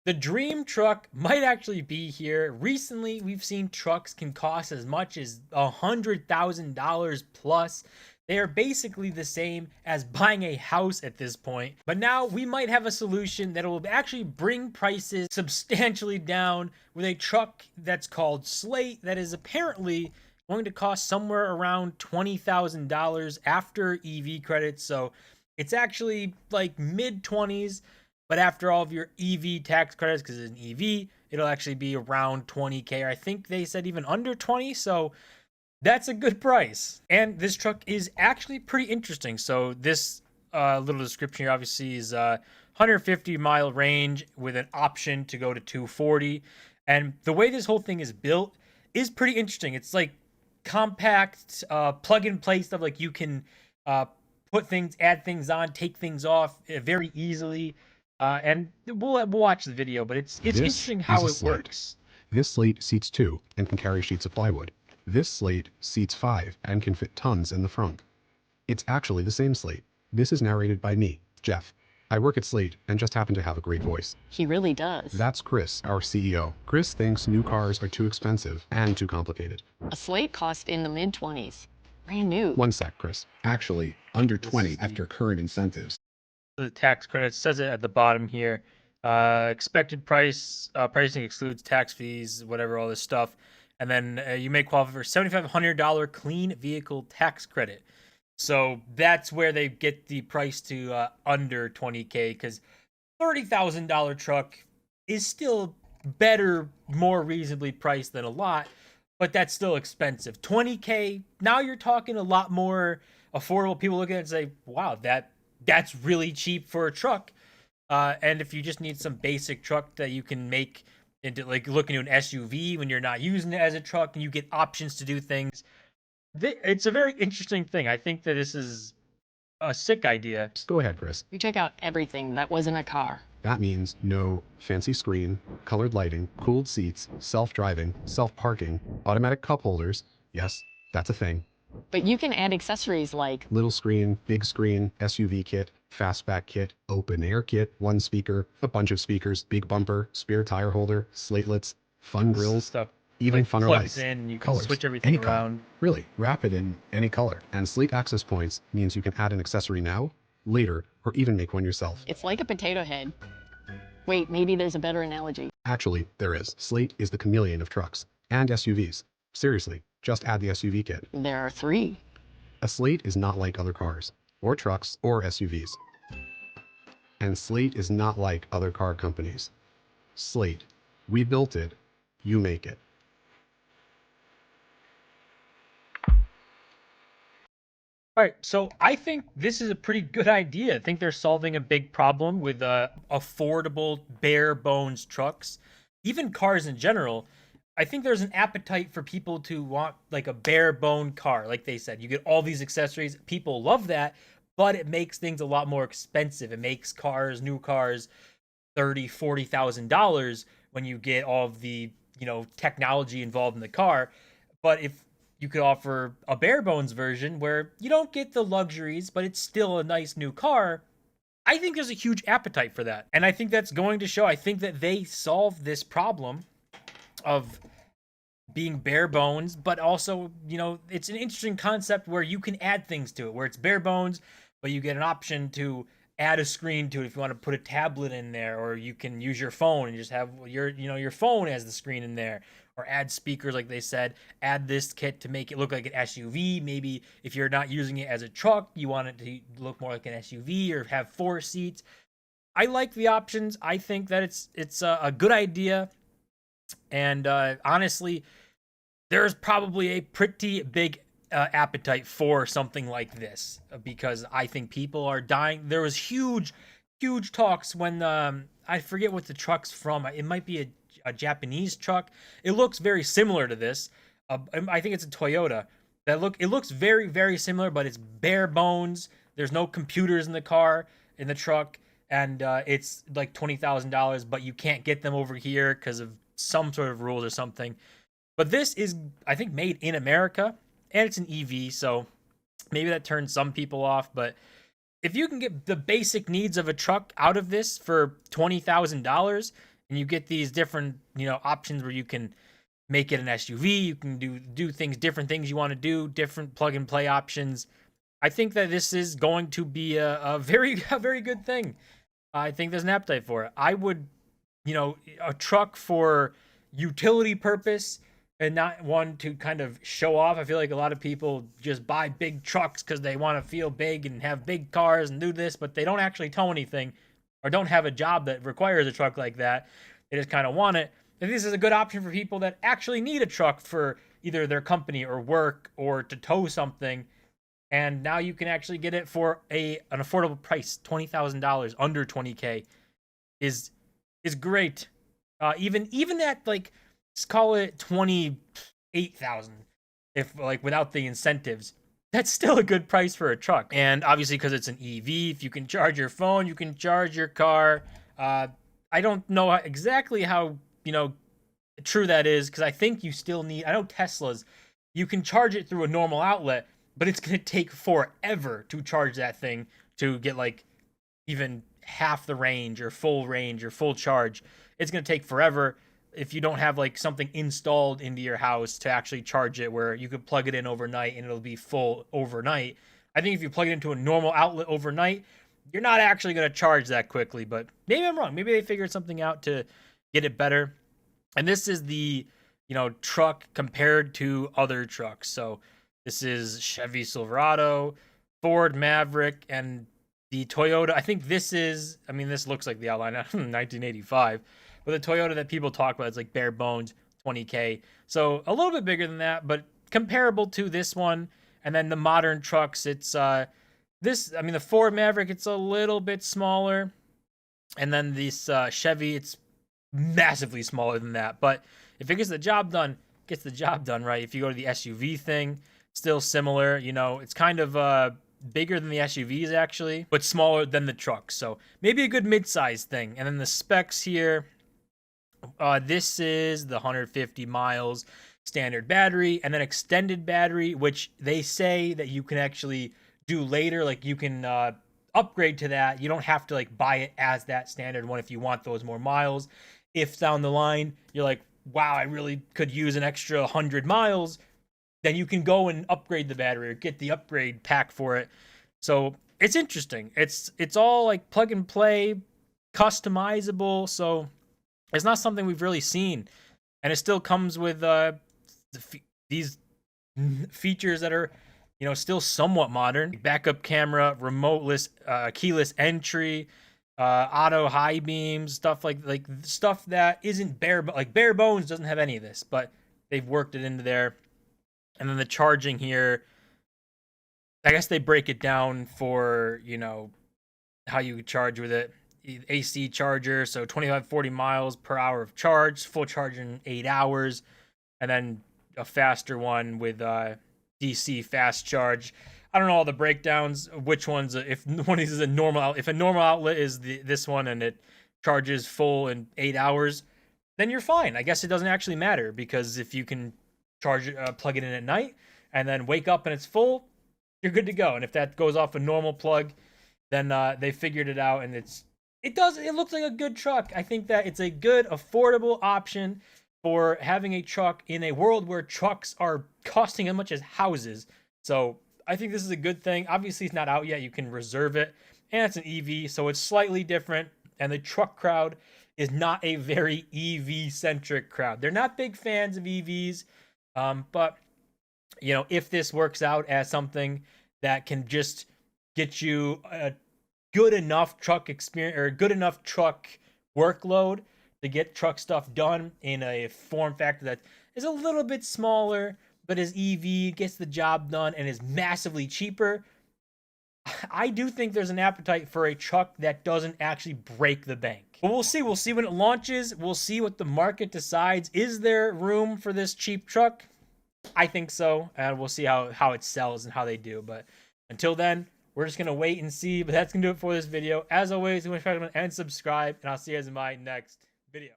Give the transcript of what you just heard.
The dream truck might actually be here. Recently, we've seen trucks can cost as much as $100,000 plus. They are basically the same as buying a house at this point. But now we might have a solution that will actually bring prices substantially down with a truck that's called Slate that is apparently going to cost somewhere around $20,000 after EV credits. So it's actually like mid 20s, but after all of your EV tax credits, because it's an EV, it'll actually be around 20K. Or I think they said even under 20. So that's a good price. And this truck is actually pretty interesting. So this little description here obviously is 150-mile range with an option to go to 240. And the way this whole thing is built is pretty interesting. It's like compact, plug and play stuff. Like you can put things, add things on, take things off very easily. And we'll watch the video, but it's This interesting is how a it Slate. works. This Slate seats 2 and can carry sheets of plywood. This Slate seats 5 and can fit tons in the frunk. It's actually the same Slate. This is narrated by me, Jeff. I work at Slate and just happen to have a great voice. He really does. That's Chris, our CEO. Chris thinks new cars are too expensive and too complicated. A Slate cost in the mid-20s. Brand new. One sec, Chris. Actually, under This 20 is the- after current incentives. The tax credits says it at the bottom here. Expected price, pricing excludes tax fees, whatever, all this stuff. And then you may qualify for $7,500 clean vehicle tax credit. So that's where they get the price to under 20K, because $30,000 truck is still better, more reasonably priced than a lot, but that's still expensive. 20K, now you're talking a lot more affordable. People look at it and say, wow, that's really cheap for a truck. And if you just need some basic truck that you can make into, like, look into an SUV when you're not using it as a truck, and you get options to do things. It's a very interesting thing. I think that this is a sick idea. Just go ahead, Chris. We check out everything that wasn't a car. That means no fancy screen, colored lighting, cooled seats, self-driving, self-parking, automatic cup holders. Yes, that's a thing. But you can add accessories like Little screen, big screen, SUV kit, fastback kit, open air kit, one speaker, a bunch of speakers, big bumper, spare tire holder, slatelets, fun grills, Stuff even like funner plugs lights. in, and you can Colors, switch everything any color. around. Really, wrap it in any color. And Slate Access Points means you can add an accessory now, later, or even make one yourself. it's like a potato head. Wait, maybe there's a better analogy. Actually, there is. Slate is the chameleon of trucks and SUVs. Seriously, just add the SUV kit. There are 3. A Slate is not like other cars, or trucks, or SUVs. And Slate is not like other car companies. Slate, we built it, you make it. All right, so I think this is a pretty good idea. I think they're solving a big problem with affordable, bare bones trucks, even cars in general. I think there's an appetite for people to want like a bare bone car. Like they said, you get all these accessories. People love that, but it makes things a lot more expensive. It makes cars, new cars, $30,000-$40,000 when you get all of the, technology involved in the car. But if you could offer a bare bones version where you don't get the luxuries, but it's still a nice new car, I think there's a huge appetite for that. And I think that's going to show. I think that they solve this problem of being bare bones, but also, it's an interesting concept where you can add things to it, where it's bare bones, but you get an option to add a screen to it if you want to put a tablet in there, or you can use your phone and just have your phone as the screen in there, or add speakers, like they said, add this kit to make it look like an SUV. Maybe if you're not using it as a truck, you want it to look more like an SUV or have 4 seats. I like the options. I think that it's a good idea. And honestly, there's probably a pretty big appetite for something like this, because I think people are dying. There was huge talks when I forget what the truck's from. It might be a Japanese truck. It looks very similar to this. I think it's a Toyota. It looks very, very similar, but it's bare bones. There's no computers in the truck, and it's like $20,000, but you can't get them over here because of some sort of rules or something. But this is, I think, made in America, and it's an EV, so maybe that turns some people off. But if you can get the basic needs of a truck out of this for $20,000, and you get these different, options where you can make it an SUV. You can do things, different things you want to do, different plug and play options. I think that this is going to be a very a very good thing. I think there's an appetite for it. I would, a truck for utility purpose and not one to kind of show off. I feel like a lot of people just buy big trucks because they want to feel big and have big cars and do this, but they don't actually tow anything or don't have a job that requires a truck like that. They just kind of want it. And this is a good option for people that actually need a truck for either their company or work or to tow something. And now you can actually get it for an affordable price. $20,000, under 20K is great. Even at, like, let's call it 28,000, if, like, without the incentives, that's still a good price for a truck. And obviously, because it's an EV, if you can charge your phone, you can charge your car. I don't know exactly how, true that is, because I think you still need, I know Teslas, you can charge it through a normal outlet, but it's going to take forever to charge that thing to get, like, even half the range or full charge. It's going to take forever if you don't have, like, something installed into your house to actually charge it, where you could plug it in overnight and it'll be full overnight. I think if you plug it into a normal outlet overnight, you're not actually going to charge that quickly. But maybe I'm wrong. Maybe they figured something out to get it better. And this is the, truck compared to other trucks. So this is Chevy Silverado, Ford Maverick, and the Toyota. I think this looks like the outline from 1985. But the Toyota that people talk about is like bare bones, 20K. So a little bit bigger than that, but comparable to this one. And then the modern trucks, it's the Ford Maverick, it's a little bit smaller. And then this Chevy, it's massively smaller than that. But if it gets the job done, it gets the job done, right? If you go to the SUV thing, still similar. It's kind of bigger than the SUVs actually, but smaller than the trucks. So maybe a good mid-size thing. And then the specs here, this is the 150 miles standard battery, and then extended battery, which they say that you can actually do later. Like, you can upgrade to that. You don't have to, like, buy it as that standard one if you want those more miles. If down the line you're like, wow, I really could use an extra 100 miles, then you can go and upgrade the battery or get the upgrade pack for it. So it's interesting. It's all, like, plug and play, customizable. So it's not something we've really seen, and it still comes with these features that are, still somewhat modern: backup camera, remoteless, keyless entry, auto high beams, stuff like stuff that isn't bare bones doesn't have any of this, but they've worked it into there. And then the charging here, I guess they break it down for, how you charge with it. AC charger, so 25-40 miles per hour of charge, full charge in 8 hours, and then a faster one with DC fast charge. I don't know all the breakdowns, which ones, if one of these is a normal outlet is this one and it charges full in 8 hours, then you're fine. I guess it doesn't actually matter, because if you can plug it in at night and then wake up and it's full, you're good to go. And if that goes off a normal plug, then they figured it out, and it looks like a good truck. I think that it's a good, affordable option for having a truck in a world where trucks are costing as much as houses. So I think this is a good thing. Obviously, it's not out yet. You can reserve it, and it's an EV, so it's slightly different. And the truck crowd is not a very EV-centric crowd. They're not big fans of EVs, but, if this works out as something that can just get you a good enough truck experience or good enough truck workload to get truck stuff done in a form factor that is a little bit smaller, but is EV, gets the job done, and is massively cheaper, I do think there's an appetite for a truck that doesn't actually break the bank. But we'll see. We'll see when it launches. We'll see what the market decides. Is there room for this cheap truck? I think so. And we'll see how it sells and how they do. But until then, we're just going to wait and see. But that's going to do it for this video. As always, you want to try to and subscribe. And I'll see you guys in my next video.